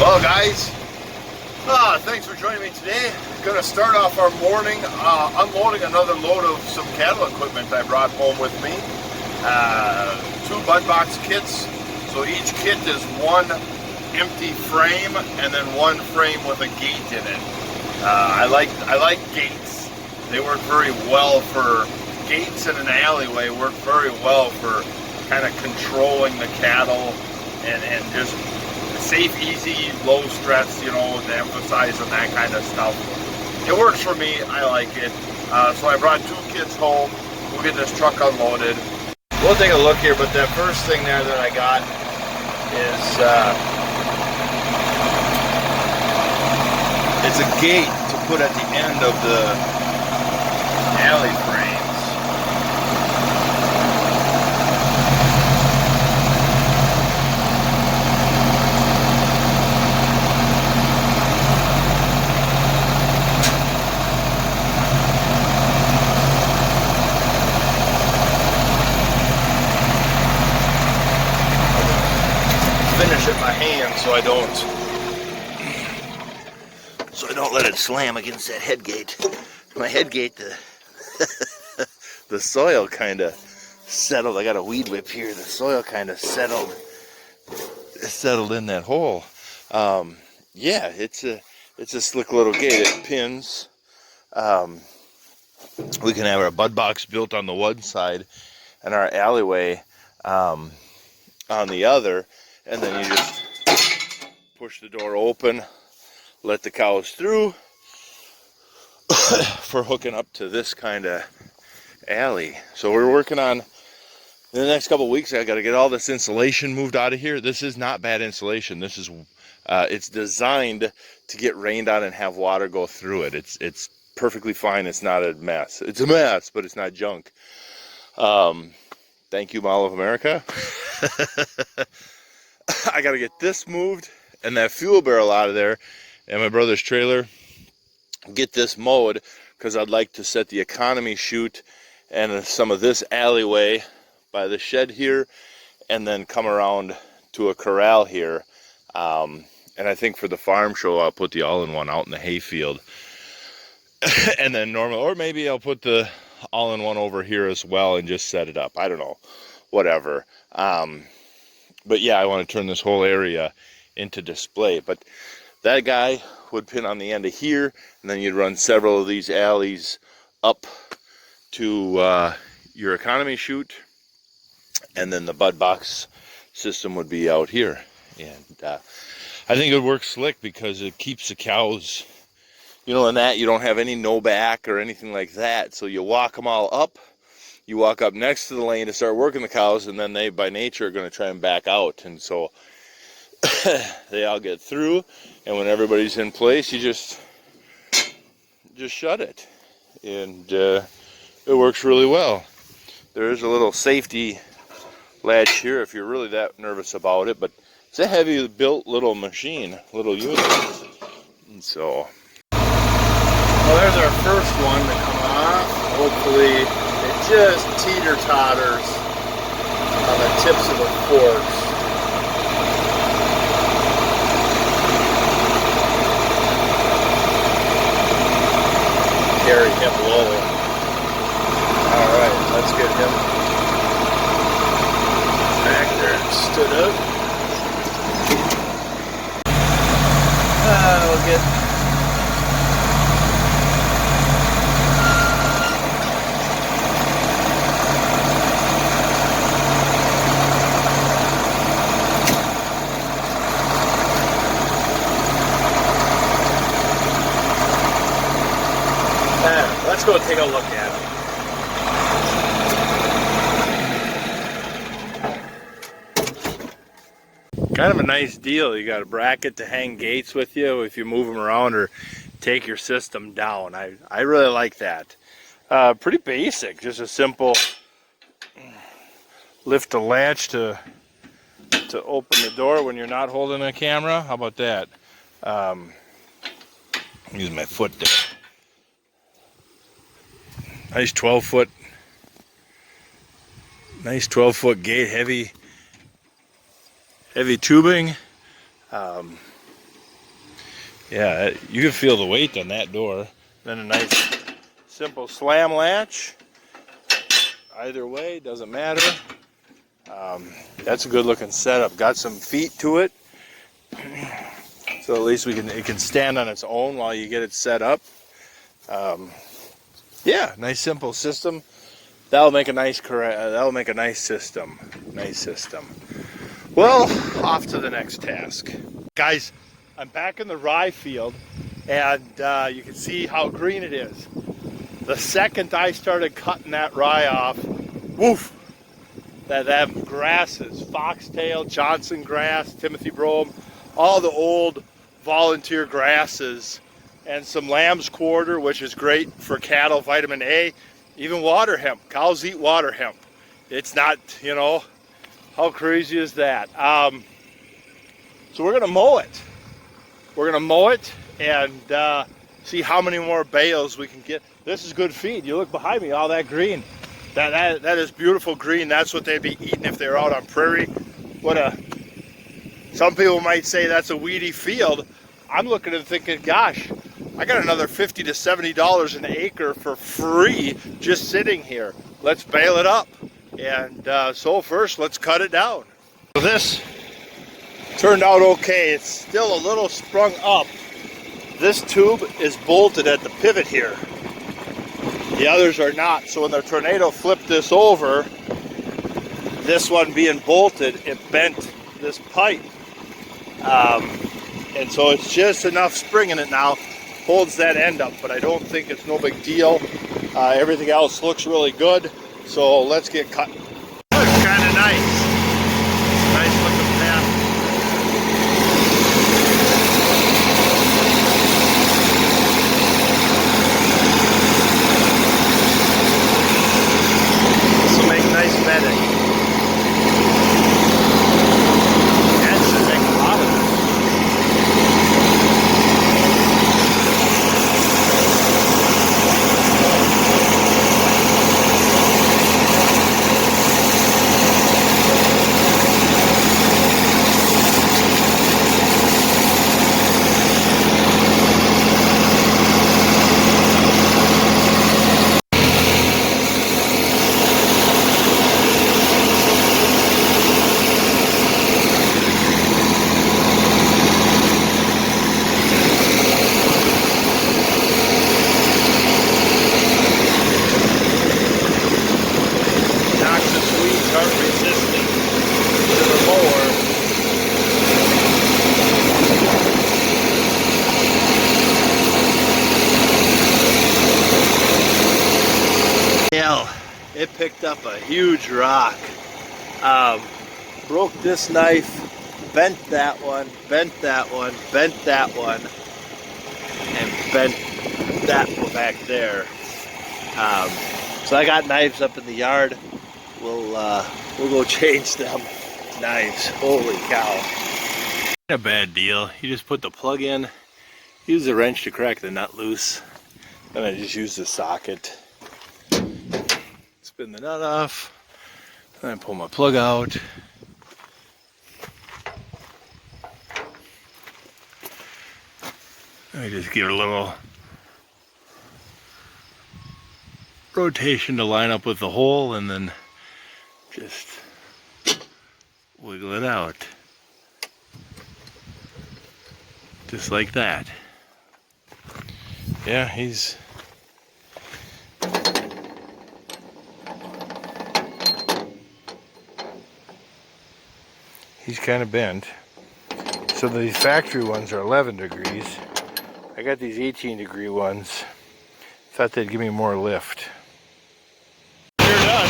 Well, guys, thanks for joining me today. Going to start off our morning unloading another load of some cattle equipment I brought home with me. Two bud box kits. So each kit is one empty frame and then one frame with a gate in it. I like gates. They work very well for gates in an alleyway. Work very well for kind of controlling the cattle and just safe, easy, low stress, you know, to emphasize on that kind of stuff. It works for me. I like it. So I brought two kits home. We'll get this truck unloaded. We'll take a look here, but that first thing there that I got is it's a gate to put at the end of the alley frames. Finish it by hand so I don't let it slam against that head gate. My head gate, the soil kind of settled. I got a weed whip here. The soil kind of settled in that hole. Yeah, it's a slick little gate. It pins. We can have our bud box built on the one side and our alleyway on the other. And then you just push the door open, let the cows through for hooking up to this kind of alley. So we're working on, in the next couple of weeks, I got to get all this insulation moved out of here. This is not bad insulation. This is, it's designed to get rained on and have water go through it. It's perfectly fine. It's not a mess. It's a mess, but it's not junk. Thank you, Mall of America. I got to get this moved and that fuel barrel out of there and my brother's trailer, get this mowed, because I'd like to set the economy chute and some of this alleyway by the shed here and then come around to a corral here. And I think for the farm show I'll put the all-in-one out in the hayfield. And then normal, or maybe I'll put the all-in-one over here as well and just set it up. I don't know, whatever. But yeah, I want to turn this whole area into display. But that guy would pin on the end of here, and then you'd run several of these alleys up to your economy chute, and then the bud box system would be out here. And I think it would work slick because it keeps the cows, you know, in that you don't have any no back or anything like that. So you walk them all up. You walk up next to the lane to start working the cows, and then they, by nature, are going to try and back out. And so they all get through, and when everybody's in place, you just shut it. And it works really well. There is a little safety latch here if you're really that nervous about it, but it's a heavy built little machine, little unit. And so, well, there's our first one to come off. Hopefully it just teeter-totters on the tips of the forks. Carry him low. Alright, let's get him back there and stood up. We'll get let's go take a look at them. Kind of a nice deal. You got a bracket to hang gates with you if you move them around or take your system down. I really like that. Pretty basic, just a simple lift the latch to open the door when you're not holding a camera. How about that? Use my foot there. Nice 12-foot gate, heavy tubing. Yeah, you can feel the weight on that door. Then a nice simple slam latch. Either way, doesn't matter. That's a good looking setup. Got some feet to it. So at least it can stand on its own while you get it set up. Yeah, nice simple system. That'll make a nice system. Nice system. Well, off to the next task. Guys, I'm back in the rye field, and you can see how green it is. The second I started cutting that rye off, woof, that grasses, foxtail, Johnson grass, Timothy brome, all the old volunteer grasses, and some lamb's quarter, which is great for cattle, vitamin A, even water hemp. Cows eat water hemp. It's not, you know, how crazy is that? So we're gonna mow it. We're gonna mow it and see how many more bales we can get. This is good feed. You look behind me, all that green. That is beautiful green. That's what they'd be eating if they were out on prairie. Some people might say that's a weedy field. I'm looking and thinking, gosh, I got another $50 to $70 an acre for free just sitting here. Let's bale it up. And so first, let's cut it down. So this turned out okay. It's still a little sprung up. This tube is bolted at the pivot here. The others are not. So when the tornado flipped this over, this one being bolted, it bent this pipe. And so it's just enough spring in it now, holds that end up, but I don't think it's no big deal. Everything else looks really good, so let's get cutting. Looks kind of nice. Nice looking path. This will make nice bedding. It picked up a huge rock, broke this knife, bent that one, bent that one, bent that one, and bent that one back there. So I got knives up in the yard. We'll go change them knives. Holy cow! Not a bad deal. You just put the plug in, use the wrench to crack the nut loose, and I just use the socket. Spin the nut off, and I pull my plug out. I just give it a little rotation to line up with the hole, and then just wiggle it out. Just like that. Yeah, he's kind of bent. So these factory ones are 11 degrees. I got these 18-degree ones. Thought they'd give me more lift. You're done.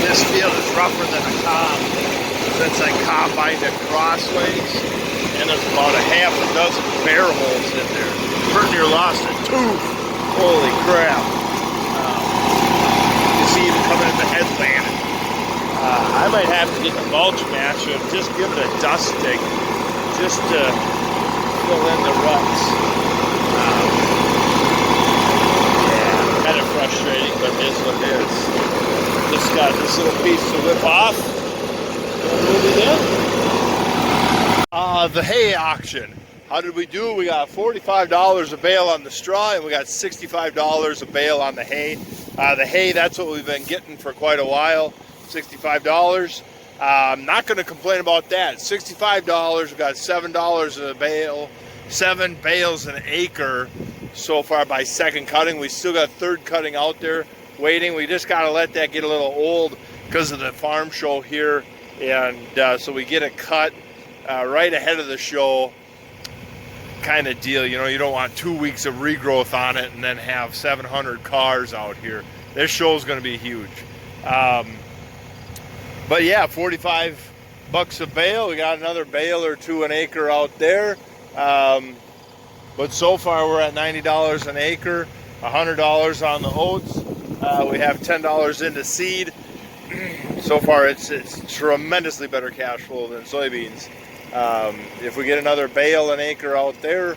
This field is rougher than a cob since I combined it crossways, and there's about a half a dozen bear holes in there. Pretty near lost a tooth. Holy crap. You see even coming in the headland. I might have to get the mulch match and just give it a dusting just to fill in the ruts. Yeah, kind of frustrating, but it is what it is. Just got this little piece to rip off, and we'll be done. the hay auction. How did we do? We got $45 a bale on the straw, and we got $65 a bale on the hay. The hay, that's what we've been getting for quite a while, $65. I'm not going to complain about that. $65, we got $7 a bale, 7 bales an acre so far by second cutting. We still got third cutting out there waiting. We just got to let that get a little old because of the farm show here, and so we get it cut right ahead of the show kind of deal. You know, you don't want 2 weeks of regrowth on it and then have 700 cars out here. This show is going to be huge. But yeah, 45 bucks a bale. We got another bale or two an acre out there. But so far we're at $90 an acre, $100 on the oats. We have $10 into seed. So far it's tremendously better cash flow than soybeans. If we get another bale an acre out there,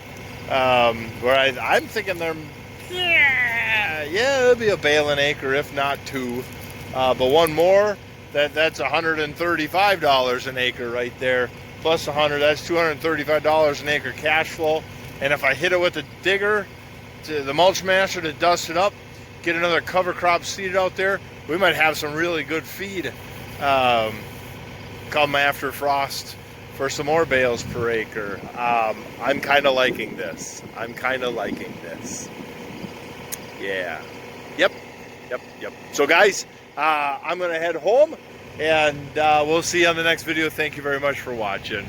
where I'm thinking it'll be a bale an acre, if not 2. But one more, that's $135 an acre right there, plus 100, that's $235 an acre cash flow. And if I hit it with the digger, the mulch masher to dust it up, get another cover crop seeded out there, we might have some really good feed come after frost for some more bales per acre. I'm kind of liking this. Yeah. Yep. So guys, I'm going to head home, and we'll see you on the next video. Thank you very much for watching.